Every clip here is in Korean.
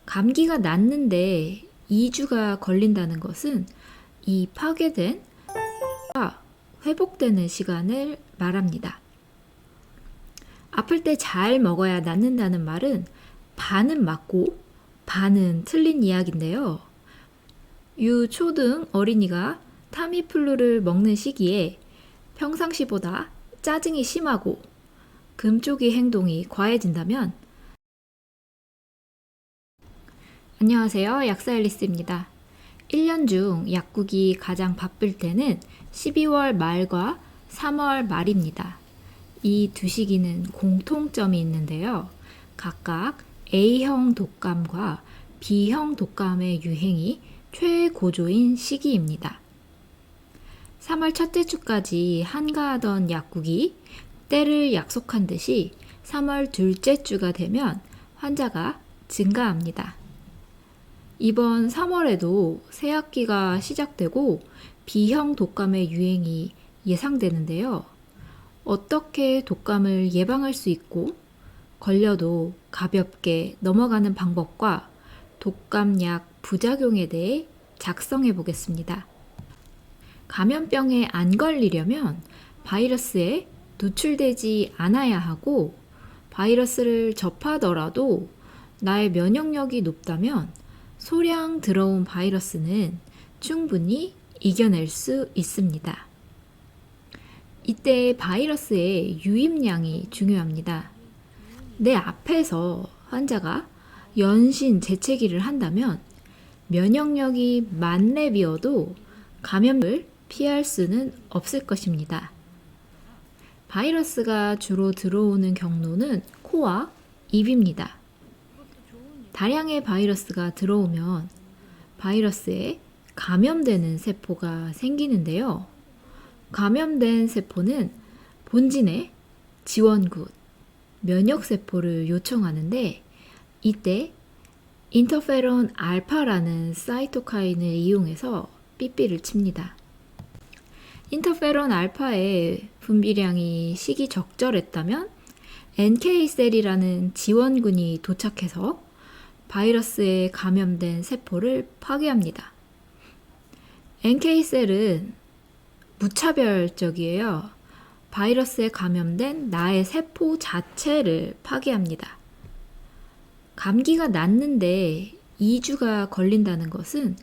감기가 낫는데 2주가 걸린다는 것은 이 파괴된 회복되는 시간을 말합니다. 아플 때 잘 먹어야 낫는다는 말은 반은 맞고 반은 틀린 이야기인데요. 유초등 어린이가 타미플루를 먹는 시기에 평상시보다 짜증이 심하고 금쪽이 행동이 과해진다면 안녕하세요. 약사앨리스입니다. 1년 중 약국이 가장 바쁠 때는 12월 말과 3월 말입니다. 이 두 시기는 공통점이 있는데요. 각각 A형 독감과 B형 독감의 유행이 최고조인 시기입니다. 3월 첫째 주까지 한가하던 약국이 때를 약속한 듯이 3월 둘째 주가 되면 환자가 증가합니다. 이번 3월에도 새학기가 시작되고 B형 독감의 유행이 예상되는데요. 어떻게 독감을 예방할 수 있고 걸려도 가볍게 넘어가는 방법과 독감약 부작용에 대해 작성해 보겠습니다. 감염병에 안 걸리려면 바이러스에 노출되지 않아야 하고 바이러스를 접하더라도 나의 면역력이 높다면 소량 들어온 바이러스는 충분히 이겨낼 수 있습니다. 이때 바이러스의 유입량이 중요합니다. 내 앞에서 환자가 연신 재채기를 한다면 면역력이 만렙이어도 감염을 피할 수는 없을 것입니다. 바이러스가 주로 들어오는 경로는 코와 입입니다. 다량의 바이러스가 들어오면 바이러스에 감염되는 세포가 생기는데요. 감염된 세포는 본진의 지원군, 면역세포를 요청하는데 이때 인터페론 알파라는 사이토카인을 이용해서 삐삐를 칩니다. 인터페론 알파의 분비량이 시기적절했다면 NK셀이라는 지원군이 도착해서 바이러스에 감염된 세포를 파괴합니다. NK셀은 무차별적이에요. 바이러스에 감염된 나의 세포 자체를 파괴합니다. 감기가 낫는데 2주가 걸린다는 것은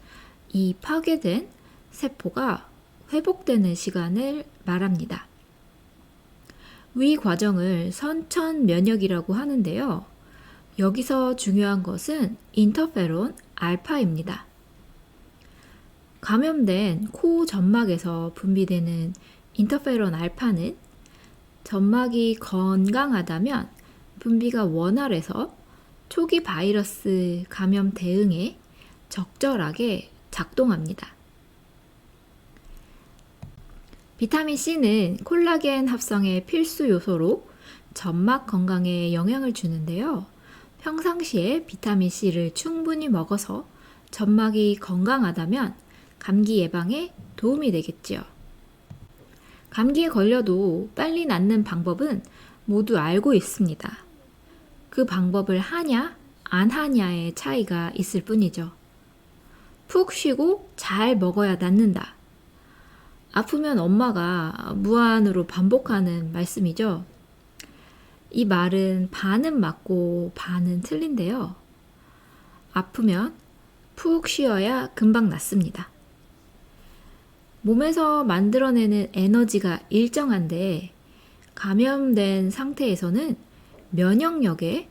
이 파괴된 세포가 회복되는 시간을 말합니다. 위 과정을 선천 면역이라고 하는데요. 여기서 중요한 것은 인터페론 알파입니다. 감염된 코 점막에서 분비되는 인터페론 알파는 점막이 건강하다면 분비가 원활해서 초기 바이러스 감염 대응에 적절하게 작동합니다. 비타민 C는 콜라겐 합성의 필수 요소로 점막 건강에 영향을 주는데요. 평상시에 비타민 C를 충분히 먹어서 점막이 건강하다면 감기 예방에 도움이 되겠지요. 감기에 걸려도 빨리 낫는 방법은 모두 알고 있습니다. 그 방법을 하냐, 안 하냐의 차이가 있을 뿐이죠. 푹 쉬고 잘 먹어야 낫는다. 아프면 엄마가 무한으로 반복하는 말씀이죠. 이 말은 반은 맞고 반은 틀린데요. 아프면 푹 쉬어야 금방 낫습니다. 몸에서 만들어내는 에너지가 일정한데 감염된 상태에서는 면역력에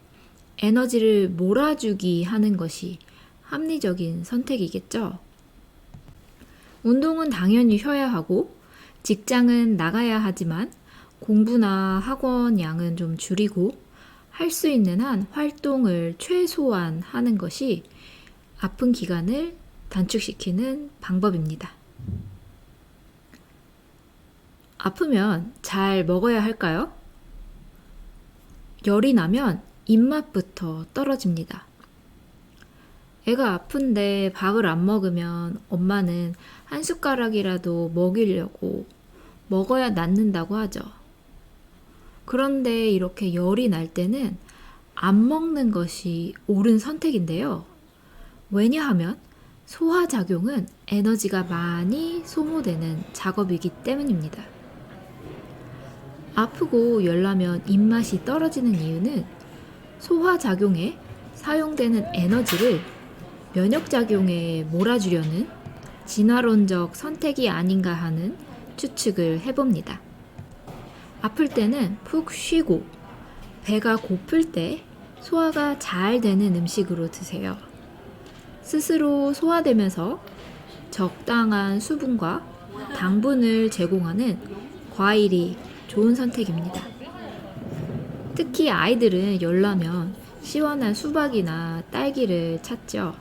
에너지를 몰아주기 하는 것이 합리적인 선택이겠죠. 운동은 당연히 쉬어야 하고 직장은 나가야 하지만 공부나 학원 양은 좀 줄이고 할 수 있는 한 활동을 최소한 하는 것이 아픈 기간을 단축시키는 방법입니다. 아프면 잘 먹어야 할까요? 열이 나면 입맛부터 떨어집니다. 애가 아픈데 밥을 안 먹으면 엄마는 한 숟가락이라도 먹이려고 먹어야 낫는다고 하죠. 그런데 이렇게 열이 날 때는 안 먹는 것이 옳은 선택인데요. 왜냐하면 소화작용은 에너지가 많이 소모되는 작업이기 때문입니다. 아프고 열나면 입맛이 떨어지는 이유는 소화작용에 사용되는 에너지를 면역작용에 몰아주려는 진화론적 선택이 아닌가 하는 추측을 해봅니다. 아플 때는 푹 쉬고 배가 고플 때 소화가 잘 되는 음식으로 드세요. 스스로 소화되면서 적당한 수분과 당분을 제공하는 과일이 좋은 선택입니다. 특히 아이들은 열나면 시원한 수박이나 딸기를 찾죠.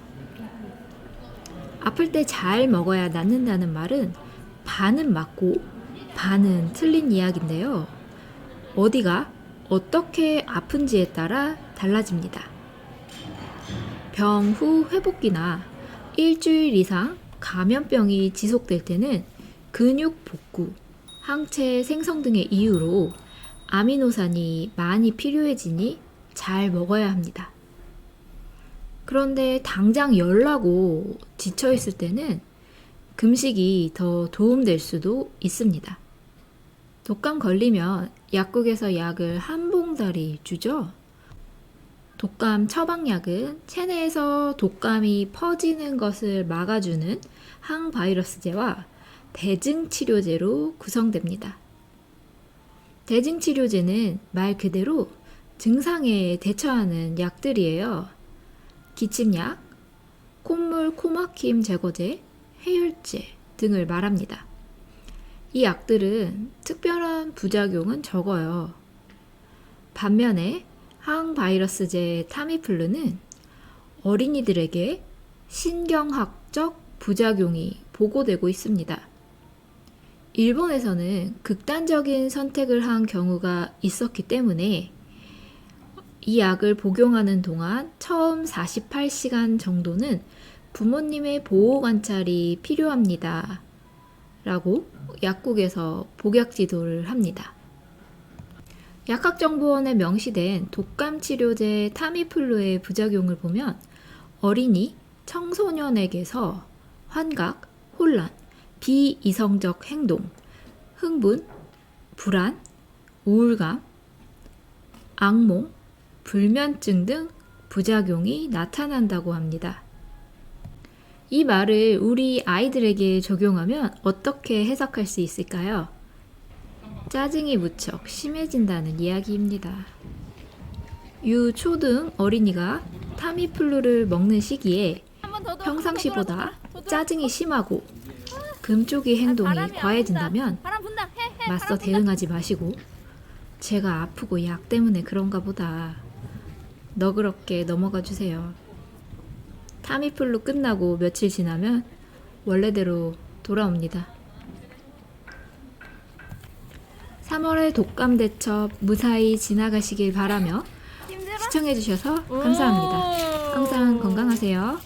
아플 때 잘 먹어야 낫는다는 말은 반은 맞고 반은 틀린 이야기인데요. 어디가 어떻게 아픈지에 따라 달라집니다. 병 후 회복기나 일주일 이상 감염병이 지속될 때는 근육 복구, 항체 생성 등의 이유로 아미노산이 많이 필요해지니 잘 먹어야 합니다. 그런데 당장 열나고 지쳐있을 때는 금식이 더 도움될 수도 있습니다. 독감 걸리면 약국에서 약을 한 봉다리 주죠. 독감 처방약은 체내에서 독감이 퍼지는 것을 막아주는 항바이러스제와 대증치료제로 구성됩니다. 대증치료제는 말 그대로 증상에 대처하는 약들이에요. 기침약, 콧물 코막힘 제거제, 해열제 등을 말합니다. 이 약들은 특별한 부작용은 적어요. 반면에 항바이러스제 타미플루는 어린이들에게 신경학적 부작용이 보고되고 있습니다. 일본에서는 극단적인 선택을 한 경우가 있었기 때문에 이 약을 복용하는 동안 처음 48시간 정도는 부모님의 보호 관찰이 필요합니다. 라고 약국에서 복약 지도를 합니다. 약학정보원에 명시된 독감 치료제 타미플루의 부작용을 보면 어린이, 청소년에게서 환각, 혼란, 비이성적 행동, 흥분, 불안, 우울감, 악몽, 불면증 등 부작용이 나타난다고 합니다. 이 말을 우리 아이들에게 적용하면 어떻게 해석할 수 있을까요? 짜증이 무척 심해진다는 이야기입니다. 유초등 어린이가 타미플루를 먹는 시기에 평상시보다 짜증이 심하고 금쪽이 행동이 과해진다면 맞서 대응하지 마시고 제가 아프고 약 때문에 그런가 보다 너그럽게 넘어가 주세요. 타미플루 끝나고 며칠 지나면 원래대로 돌아옵니다. 3월의 독감 대첩 무사히 지나가시길 바라며 시청해주셔서 감사합니다. 항상 건강하세요.